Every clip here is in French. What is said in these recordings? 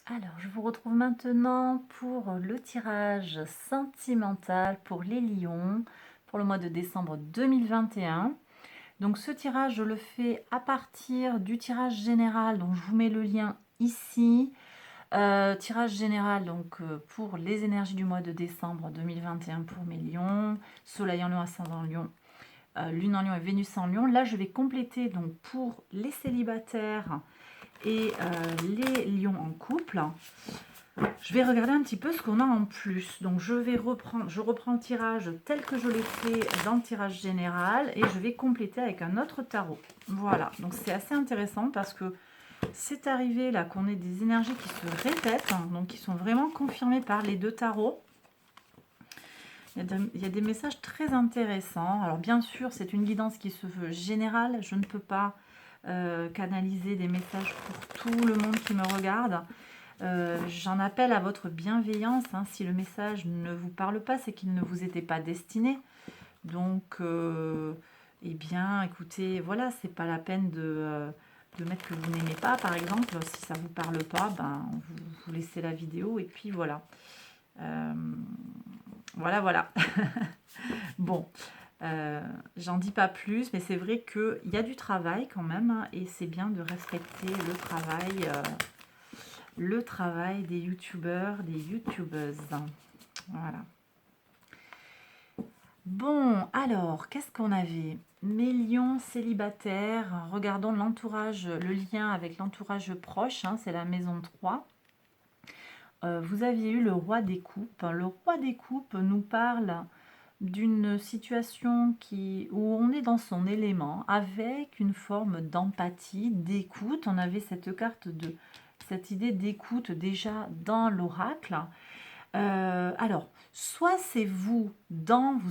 Alors, je vous retrouve maintenant pour le tirage sentimental pour les lions pour le mois de décembre 2021. Donc, ce tirage, je le fais à partir du tirage général. Donc, je vous mets le lien ici. Tirage général donc pour les énergies du mois de décembre 2021 pour mes lions. Soleil en lion, ascendant en lion, lune en lion et Vénus en lion. Là, je vais compléter donc pour les célibataires et les lions en couple. Je vais regarder un petit peu ce qu'on a en plus. Donc je reprends le tirage tel que je l'ai fait dans le tirage général et je vais compléter avec un autre tarot. Voilà, donc c'est assez intéressant parce que c'est arrivé là qu'on ait des énergies qui se répètent, hein, donc qui sont vraiment confirmées par les deux tarots. Il y a des messages très intéressants. Alors bien sûr, c'est une guidance qui se veut générale. Je ne peux pas canaliser des messages pour tout le monde qui me regarde. J'en appelle à votre bienveillance. Hein. Si le message ne vous parle pas, c'est qu'il ne vous était pas destiné. Donc, eh bien, écoutez, voilà, c'est pas la peine de mettre que vous n'aimez pas, par exemple. Si ça vous parle pas, ben, vous laissez la vidéo et puis voilà. Euh, voilà. Bon, j'en dis pas plus, mais c'est vrai qu'il y a du travail quand même, hein, et c'est bien de respecter le travail des youtubeurs, des youtubeuses. Voilà. Bon, alors, qu'est-ce qu'on avait? Mes lions célibataires, regardons l'entourage, le lien avec l'entourage proche, hein, c'est la maison 3. Vous aviez eu le roi des coupes. Le roi des coupes nous parle d'une situation où on est dans son élément, avec une forme d'empathie, d'écoute. On avait cette idée d'écoute déjà dans l'oracle. Alors, soit c'est vous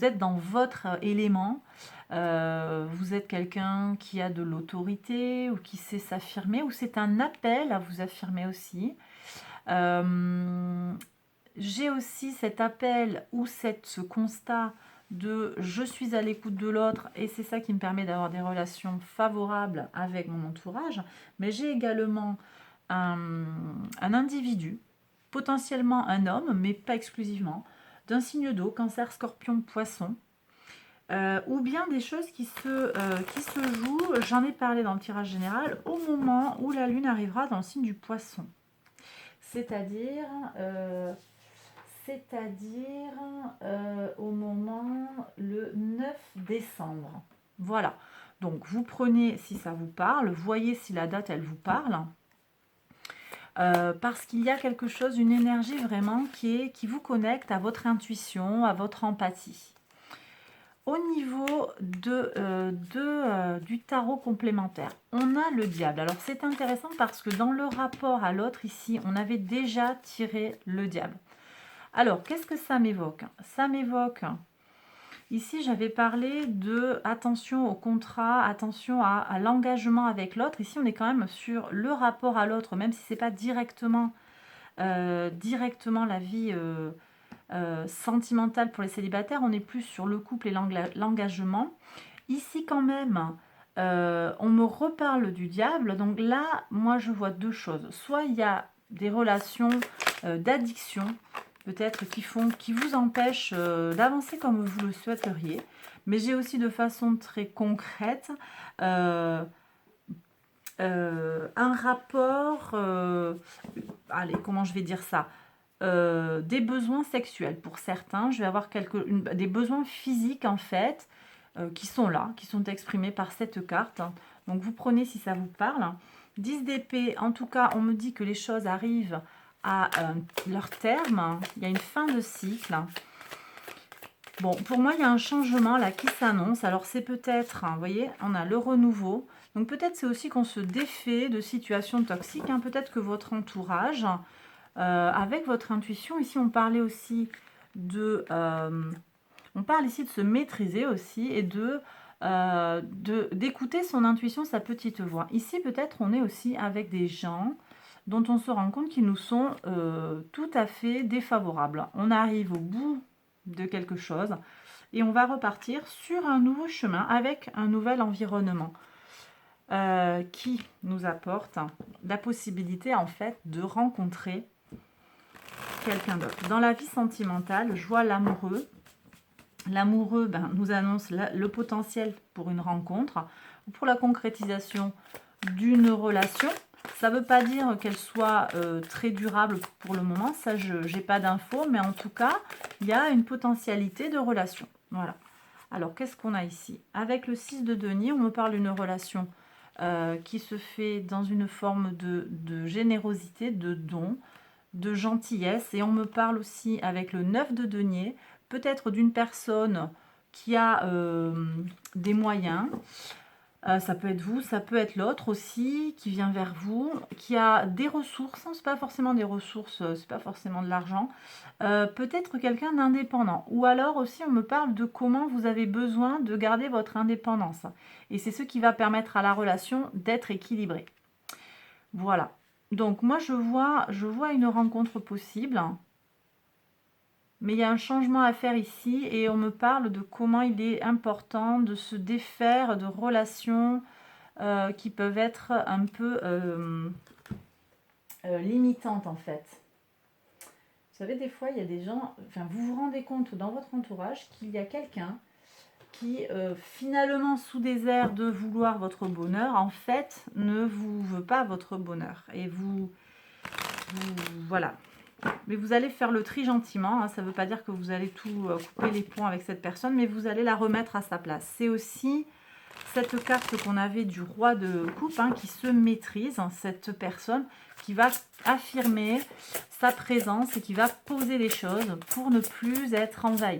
êtes dans votre élément, vous êtes quelqu'un qui a de l'autorité ou qui sait s'affirmer, ou c'est un appel à vous affirmer aussi. J'ai aussi cet appel ou ce constat de je suis à l'écoute de l'autre et c'est ça qui me permet d'avoir des relations favorables avec mon entourage, mais j'ai également un, un individu, potentiellement un homme, mais pas exclusivement, d'un signe d'eau, cancer, scorpion, poisson, ou bien des choses qui se jouent, j'en ai parlé dans le tirage général, au moment où la lune arrivera dans le signe du poisson. C'est-à-dire, euh, c'est-à-dire au moment le 9 décembre. Voilà. Donc vous prenez si ça vous parle, voyez si la date elle vous parle. Parce qu'il y a quelque chose, une énergie vraiment qui vous connecte à votre intuition, à votre empathie. Au niveau du tarot complémentaire, on a le diable. Alors c'est intéressant parce que dans le rapport à l'autre ici, on avait déjà tiré le diable. Alors, qu'est-ce que ça m'évoque? Ça m'évoque, ici j'avais parlé de attention au contrat, attention à l'engagement avec l'autre. Ici on est quand même sur le rapport à l'autre, même si ce n'est pas directement la vie sentimentale pour les célibataires, on est plus sur le couple et l'engagement. Ici quand même, on me reparle du diable, donc là, moi je vois deux choses. Soit il y a des relations d'addiction, peut-être qui vous empêchent d'avancer comme vous le souhaiteriez, mais j'ai aussi de façon très concrète euh, un rapport, allez, comment je vais dire ça? Des besoins sexuels pour certains, je vais avoir des besoins physiques en fait, qui sont là, qui sont exprimés par cette carte. Donc vous prenez si ça vous parle. 10 d'épée, en tout cas, on me dit que les choses arrivent à leur terme. Il y a une fin de cycle. Bon, pour moi, il y a un changement là qui s'annonce. Alors c'est peut-être, hein, vous voyez, on a le renouveau. Donc peut-être c'est aussi qu'on se défait de situations toxiques. Hein. Peut-être que votre entourage, avec votre intuition, ici on parlait aussi on parle ici de se maîtriser aussi et d'écouter son intuition, sa petite voix. Ici peut-être on est aussi avec des gens dont on se rend compte qu'ils nous sont tout à fait défavorables. On arrive au bout de quelque chose et on va repartir sur un nouveau chemin avec un nouvel environnement. qui nous apporte la possibilité en fait de rencontrer quelqu'un d'autre. Dans la vie sentimentale, je vois l'amoureux. L'amoureux nous annonce le potentiel pour une rencontre ou pour la concrétisation d'une relation. Ça ne veut pas dire qu'elle soit très durable pour le moment, ça je n'ai pas d'infos, mais en tout cas, il y a une potentialité de relation. Voilà. Alors, qu'est-ce qu'on a ici? Avec le 6 de denier, on me parle d'une relation qui se fait dans une forme de générosité, de don, de gentillesse. Et on me parle aussi avec le 9 de denier, peut-être d'une personne qui a des moyens. Ça peut être vous, ça peut être l'autre aussi qui vient vers vous, qui a des ressources, hein, c'est pas forcément des ressources, c'est pas forcément de l'argent, peut-être quelqu'un d'indépendant. Ou alors aussi on me parle de comment vous avez besoin de garder votre indépendance. Et c'est ce qui va permettre à la relation d'être équilibrée. Voilà. Donc moi je vois une rencontre possible. Mais il y a un changement à faire ici et on me parle de comment il est important de se défaire de relations qui peuvent être un peu limitantes en fait. Vous savez, des fois, il y a des gens, enfin, vous vous rendez compte dans votre entourage qu'il y a quelqu'un qui, finalement, sous des airs de vouloir votre bonheur, en fait, ne vous veut pas votre bonheur. Et voilà. Mais vous allez faire le tri gentiment, hein. Ça ne veut pas dire que vous allez tout couper les ponts avec cette personne, mais vous allez la remettre à sa place. C'est aussi cette carte qu'on avait du roi de coupe, hein, qui se maîtrise, hein, cette personne qui va affirmer sa présence et qui va poser les choses pour ne plus être envahie.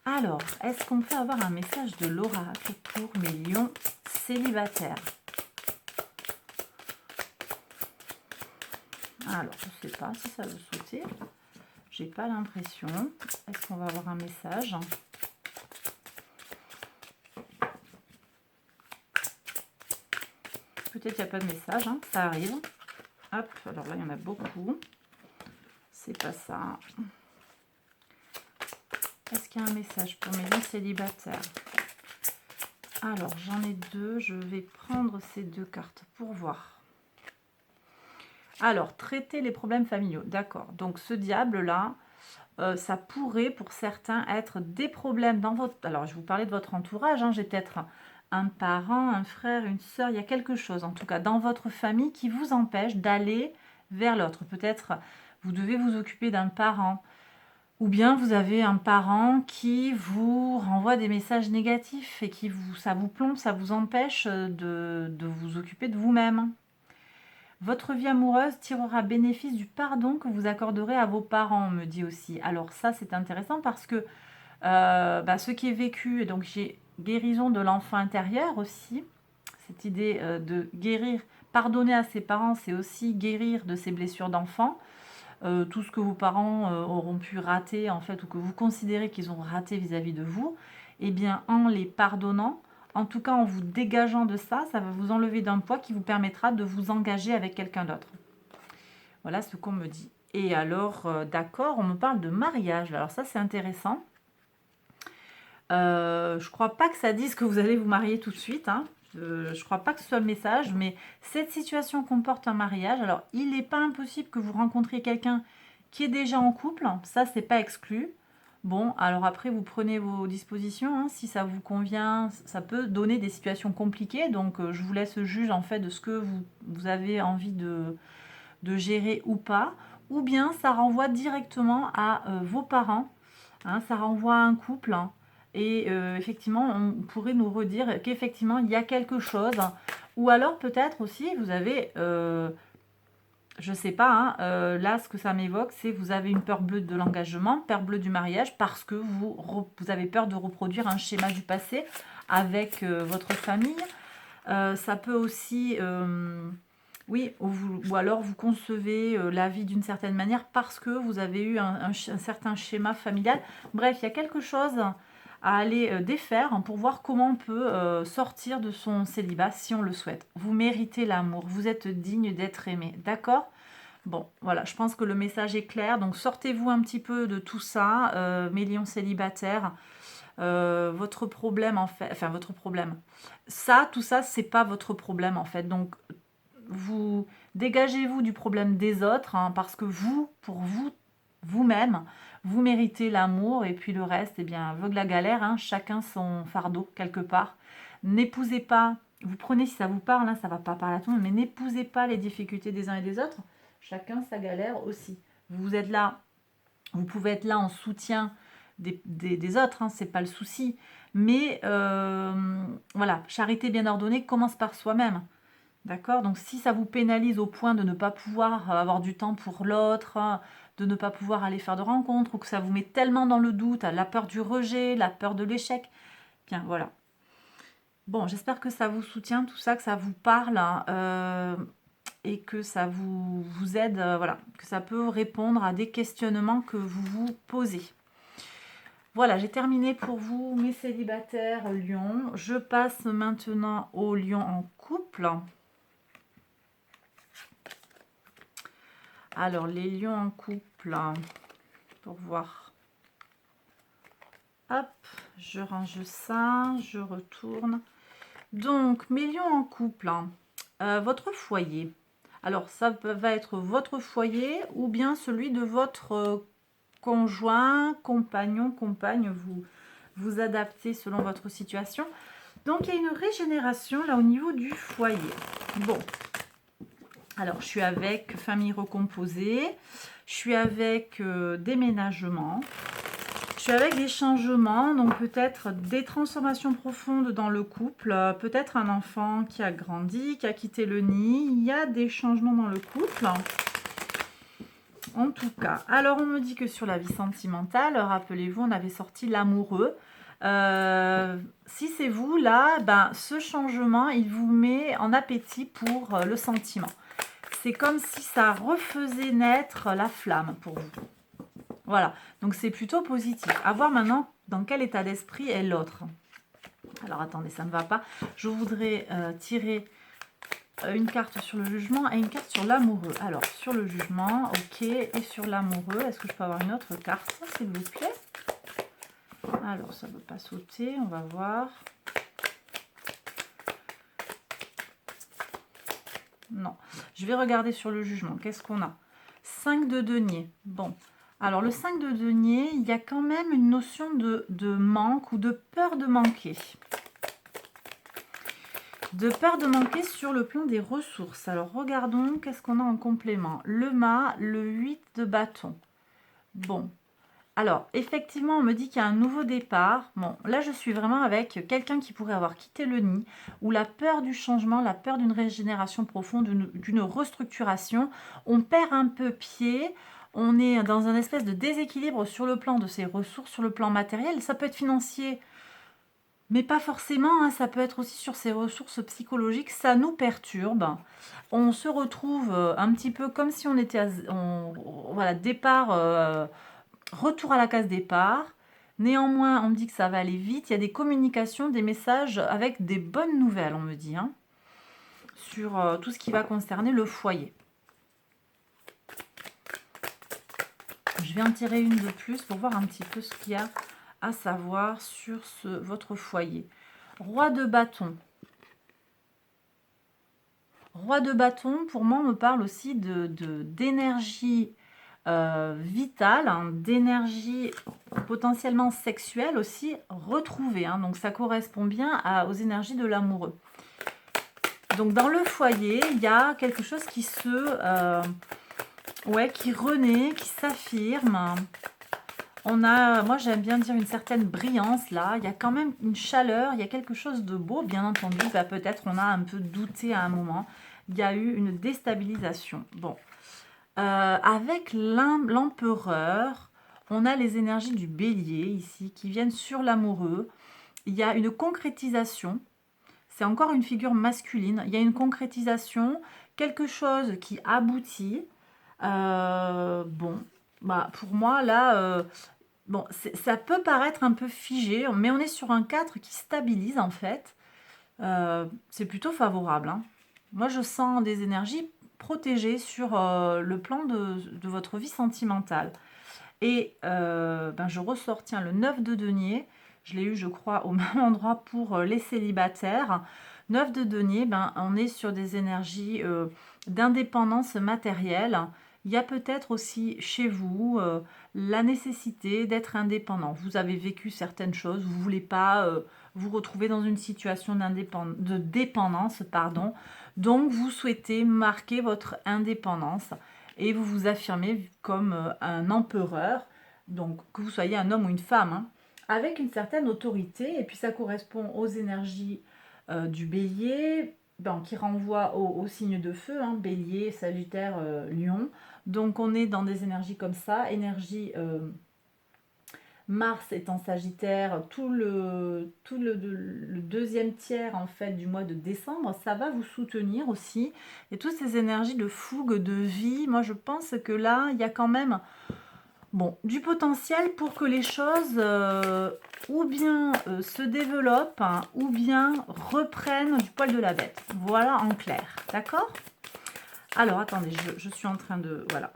Alors, est-ce qu'on peut avoir un message de l'oracle pour mes lions célibataires? Alors, je ne sais pas si ça veut sauter. J'ai pas l'impression. Est-ce qu'on va avoir un message? Peut-être qu'il n'y a pas de message, hein, ça arrive. Hop, alors là, il y en a beaucoup. C'est pas ça. Est-ce qu'il y a un message pour mes lions célibataires? Alors, j'en ai deux. Je vais prendre ces deux cartes pour voir. Alors, traiter les problèmes familiaux. D'accord. Donc, ce diable-là, ça pourrait pour certains être des problèmes dans votre... Alors, je vous parlais de votre entourage. Hein, j'ai peut-être un parent, un frère, une sœur. Il y a quelque chose, en tout cas, dans votre famille qui vous empêche d'aller vers l'autre. Peut-être vous devez vous occuper d'un parent. Ou bien vous avez un parent qui vous renvoie des messages négatifs et ça vous plombe, ça vous empêche de vous occuper de vous-même. Votre vie amoureuse tirera bénéfice du pardon que vous accorderez à vos parents, on me dit aussi. Alors ça, c'est intéressant parce que ce qui est vécu, et donc j'ai guérison de l'enfant intérieur aussi, cette idée de guérir, pardonner à ses parents, c'est aussi guérir de ses blessures d'enfant. Tout ce que vos parents auront pu rater, en fait, ou que vous considérez qu'ils ont raté vis-à-vis de vous, eh bien, en les pardonnant, en tout cas en vous dégageant de ça, ça va vous enlever d'un poids qui vous permettra de vous engager avec quelqu'un d'autre. Voilà ce qu'on me dit. Et alors, d'accord, on me parle de mariage. Alors ça, c'est intéressant. Je ne crois pas que ça dise que vous allez vous marier tout de suite, hein. Je ne crois pas que ce soit le message, mais cette situation comporte un mariage. Alors, il n'est pas impossible que vous rencontriez quelqu'un qui est déjà en couple. Ça, c'est pas exclu. Bon, alors après, vous prenez vos dispositions. Hein. Si ça vous convient, ça peut donner des situations compliquées. Donc, je vous laisse juge en fait de ce que vous avez envie de gérer ou pas. Ou bien, ça renvoie directement à vos parents. Hein, ça renvoie à un couple. Hein. Et effectivement, on pourrait nous redire qu'effectivement, il y a quelque chose. Ou alors, peut-être aussi, vous avez, je ne sais pas, hein, là, ce que ça m'évoque, c'est vous avez une peur bleue de l'engagement, peur bleue du mariage, parce que vous avez peur de reproduire un schéma du passé avec votre famille. Ça peut aussi... oui, ou alors vous concevez la vie d'une certaine manière parce que vous avez eu un certain schéma familial. Bref, il y a quelque chose à aller défaire pour voir comment on peut sortir de son célibat si on le souhaite. Vous méritez l'amour, vous êtes digne d'être aimé, d'accord? Bon, voilà, je pense que le message est clair. Donc, sortez-vous un petit peu de tout ça, mes lions célibataires. Votre problème, en fait, enfin, votre problème. Ça, tout ça, c'est pas votre problème, en fait. Donc, vous dégagez-vous du problème des autres, hein, parce que vous, pour vous, vous-même, vous méritez l'amour, et puis le reste, eh bien, veut que la galère, hein, chacun son fardeau, quelque part. N'épousez pas, vous prenez si ça vous parle, hein, ça va pas parler à tout le monde, mais n'épousez pas les difficultés des uns et des autres, chacun sa galère aussi. Vous êtes là, vous pouvez être là en soutien des autres, hein, c'est pas le souci, mais voilà, charité bien ordonnée commence par soi-même. D'accord? Donc si ça vous pénalise au point de ne pas pouvoir avoir du temps pour l'autre, hein, de ne pas pouvoir aller faire de rencontres, ou que ça vous met tellement dans le doute, la peur du rejet, la peur de l'échec, bien voilà. Bon, j'espère que ça vous soutient, tout ça, que ça vous parle, hein, et que ça vous aide, voilà, que ça peut répondre à des questionnements que vous vous posez. Voilà, j'ai terminé pour vous, mes célibataires lions. Je passe maintenant aux lions en couple. Alors, les lions en couple, pour voir. Hop, je range ça, je retourne. Donc, mes lions en couple, votre foyer. Alors, ça va être votre foyer ou bien celui de votre conjoint, compagnon, compagne. Vous adaptez selon votre situation. Donc, il y a une régénération là au niveau du foyer. Bon, alors, je suis avec famille recomposée, je suis avec déménagement, je suis avec des changements, donc peut-être des transformations profondes dans le couple, peut-être un enfant qui a grandi, qui a quitté le nid, il y a des changements dans le couple. En tout cas, alors on me dit que sur la vie sentimentale, rappelez-vous, on avait sorti l'amoureux. Si c'est vous, là, ben, ce changement, il vous met en appétit pour le sentiment. C'est comme si ça refaisait naître la flamme pour vous. Voilà, donc c'est plutôt positif. À voir maintenant dans quel état d'esprit est l'autre. Alors attendez, ça ne va pas. Je voudrais tirer une carte sur le jugement et une carte sur l'amoureux. Alors, sur le jugement, ok, et sur l'amoureux, est-ce que je peux avoir une autre carte, s'il vous plaît? Alors, ça ne veut pas sauter, on va voir. Non, je vais regarder sur le jugement. Qu'est-ce qu'on a? 5 de denier. Bon, alors le 5 de denier, il y a quand même une notion de manque ou de peur de manquer. De peur de manquer sur le plan des ressources. Alors regardons, qu'est-ce qu'on a en complément? Le mât, le 8 de bâton. Bon, alors effectivement, on me dit qu'il y a un nouveau départ. Bon, là je suis vraiment avec quelqu'un qui pourrait avoir quitté le nid, ou la peur du changement, la peur d'une régénération profonde, d'une restructuration. On perd un peu pied, on est dans un espèce de déséquilibre sur le plan de ses ressources, sur le plan matériel. Ça peut être financier, mais pas forcément, hein, ça peut être aussi sur ses ressources psychologiques, ça nous perturbe. On se retrouve un petit peu comme si on était voilà, départ, retour à la case départ. Néanmoins, on me dit que ça va aller vite. Il y a des communications, des messages avec des bonnes nouvelles, on me dit, hein, sur tout ce qui va concerner le foyer. Je vais en tirer une de plus pour voir un petit peu ce qu'il y a à savoir sur votre foyer. Roi de bâton. Roi de bâton, pour moi, on me parle aussi d'énergie vitale, hein, d'énergie potentiellement sexuelle aussi retrouvée. Hein, donc, ça correspond bien aux énergies de l'amoureux. Donc, dans le foyer, il y a quelque chose qui qui renaît, qui s'affirme. On a, moi j'aime bien dire une certaine brillance là, il y a quand même une chaleur, il y a quelque chose de beau, bien entendu, bah, peut-être on a un peu douté à un moment, il y a eu une déstabilisation. Bon, avec l'empereur, on a les énergies du bélier ici qui viennent sur l'amoureux, il y a une concrétisation, c'est encore une figure masculine, il y a une concrétisation, quelque chose qui aboutit, bon, bah, pour moi, là, bon, ça peut paraître un peu figé, mais on est sur un 4 qui stabilise, en fait. C'est plutôt favorable, hein. Moi, je sens des énergies protégé sur le plan de votre vie sentimentale. Et ben, je ressors, tiens, le 9 de denier. Je l'ai eu, je crois, au même endroit pour les célibataires. 9 de denier, ben, on est sur des énergies d'indépendance matérielle. Il y a peut-être aussi chez vous la nécessité d'être indépendant. Vous avez vécu certaines choses, vous ne voulez pas vous retrouver dans une situation de dépendance, pardon. Donc, vous souhaitez marquer votre indépendance et vous vous affirmez comme un empereur, donc que vous soyez un homme ou une femme, hein, avec une certaine autorité. Et puis, ça correspond aux énergies du bélier, ben, qui renvoie au signe de feu, hein, bélier, sagittaire, lion. Donc on est dans des énergies comme ça, énergie Mars est en Sagittaire, tout le deuxième tiers en fait du mois de décembre, ça va vous soutenir aussi. Et toutes ces énergies de fougue, de vie, moi je pense que là, il y a quand même bon, du potentiel pour que les choses ou bien se développent, hein, ou bien reprennent du poil de la bête. Voilà en clair, d'accord? Alors, attendez, je suis en train de... Voilà.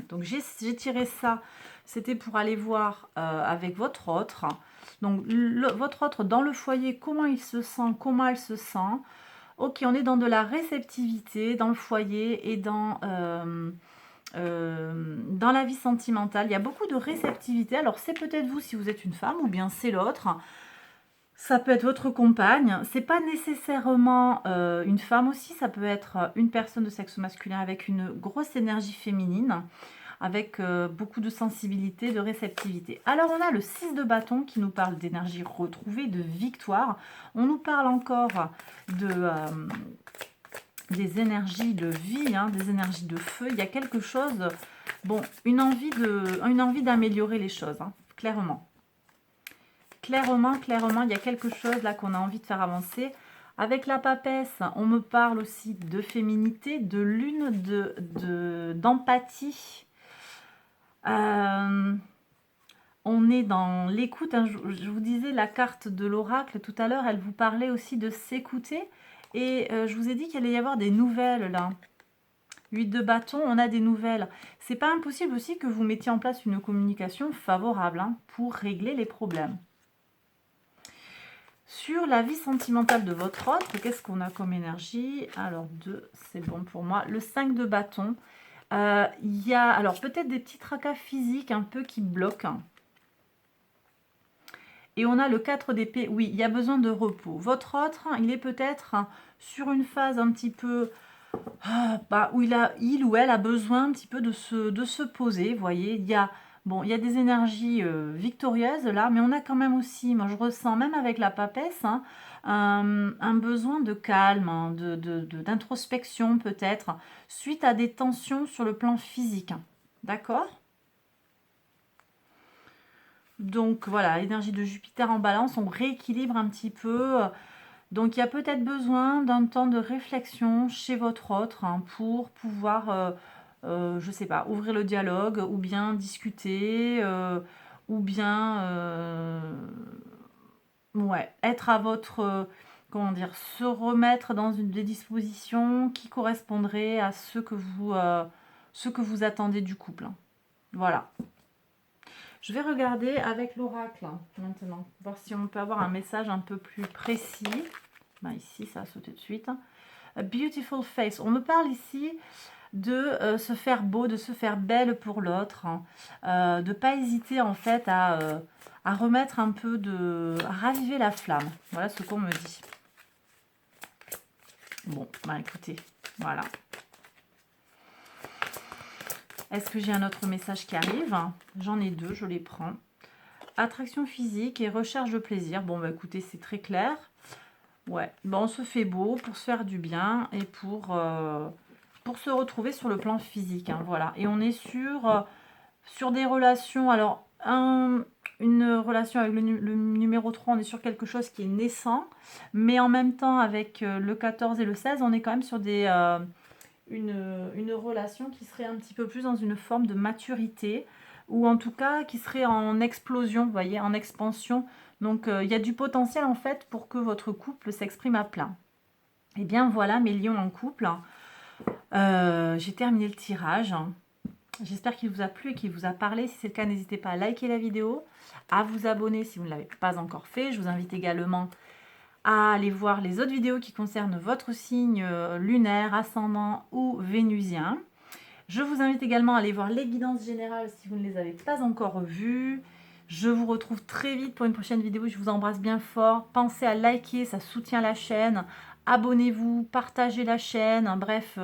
Donc, j'ai tiré ça. C'était pour aller voir avec votre autre. Donc, votre autre dans le foyer, comment il se sent, comment elle se sent. Ok, on est dans de la réceptivité dans le foyer et dans la vie sentimentale. Il y a beaucoup de réceptivité. Alors, c'est peut-être vous si vous êtes une femme ou bien c'est l'autre. Ça peut être votre compagne, c'est pas nécessairement une femme aussi, ça peut être une personne de sexe masculin avec une grosse énergie féminine, avec beaucoup de sensibilité, de réceptivité. Alors on a le 6 de bâton qui nous parle d'énergie retrouvée, de victoire. On nous parle encore des énergies de vie, hein, des énergies de feu. Il y a quelque chose, bon, une envie d'améliorer les choses, hein, clairement. Clairement, il y a quelque chose là qu'on a envie de faire avancer. Avec la papesse, on me parle aussi de féminité, de lune, d'empathie. On est dans l'écoute. Hein, je vous disais, la carte de l'oracle tout à l'heure, elle vous parlait aussi de s'écouter. Et je vous ai dit qu'il allait y avoir des nouvelles là. 8 de bâton, on a des nouvelles. C'est pas impossible aussi que vous mettiez en place une communication favorable, hein, pour régler les problèmes. Sur la vie sentimentale de votre autre, qu'est-ce qu'on a comme énergie? Alors 2, c'est bon pour moi. Le 5 de bâton. Il y a alors peut-être des petits tracas physiques un peu qui bloquent. Et on a le 4 d'épée. Oui, il y a besoin de repos. Votre autre, il est peut-être sur une phase un petit peu... où il ou elle a besoin un petit peu de se poser. Vous voyez, il y a... Bon, il y a des énergies victorieuses là, mais on a quand même aussi, moi je ressens même avec la papesse, hein, un besoin de calme, hein, d'introspection peut-être, suite à des tensions sur le plan physique. Hein. D'accord? Donc voilà, l'énergie de Jupiter en balance, on rééquilibre un petit peu. Donc il y a peut-être besoin d'un temps de réflexion chez votre autre, hein, pour pouvoir... je sais pas, ouvrir le dialogue, ou bien discuter, ou bien ouais, être à votre, comment dire, se remettre dans des dispositions qui correspondraient à ce que vous attendez du couple. Hein. Voilà. Je vais regarder avec l'oracle hein, maintenant, voir si on peut avoir un message un peu plus précis. Ben, ici, ça a sauté de suite. A beautiful face. On me parle ici de se faire beau, de se faire belle pour l'autre, hein, de ne pas hésiter en fait à remettre un peu à raviver la flamme. Voilà ce qu'on me dit. Bon, bah écoutez, voilà. Est-ce que j'ai un autre message qui arrive? J'en ai deux, je les prends. Attraction physique et recherche de plaisir. Bon, bah écoutez, c'est très clair. Ouais, bon, on se fait beau pour se faire du bien et pour se retrouver sur le plan physique. Hein, voilà. Et on est sur des relations. Alors, une relation avec le numéro 3, on est sur quelque chose qui est naissant. Mais en même temps, avec le 14 et le 16, on est quand même sur une relation qui serait un petit peu plus dans une forme de maturité. Ou en tout cas, qui serait en explosion, vous voyez, en expansion. Donc, il y a du potentiel en fait pour que votre couple s'exprime à plein. Et bien voilà, mes lions en couple. J'ai terminé le tirage. J'espère qu'il vous a plu et qu'il vous a parlé. Si c'est le cas, n'hésitez pas à liker la vidéo, à vous abonner si vous ne l'avez pas encore fait. Je vous invite également à aller voir les autres vidéos qui concernent votre signe lunaire, ascendant ou vénusien. Je vous invite également à aller voir les guidances générales si vous ne les avez pas encore vues. Je vous retrouve très vite pour une prochaine vidéo. Je vous embrasse bien fort. Pensez à liker, ça soutient la chaîne. Abonnez-vous, partagez la chaîne. Bref,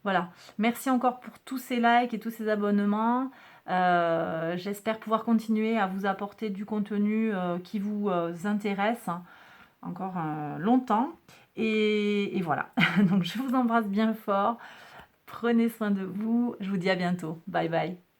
voilà. Merci encore pour tous ces likes et tous ces abonnements. J'espère pouvoir continuer à vous apporter du contenu qui vous intéresse encore longtemps. Et voilà. Donc je vous embrasse bien fort. Prenez soin de vous. Je vous dis à bientôt. Bye bye.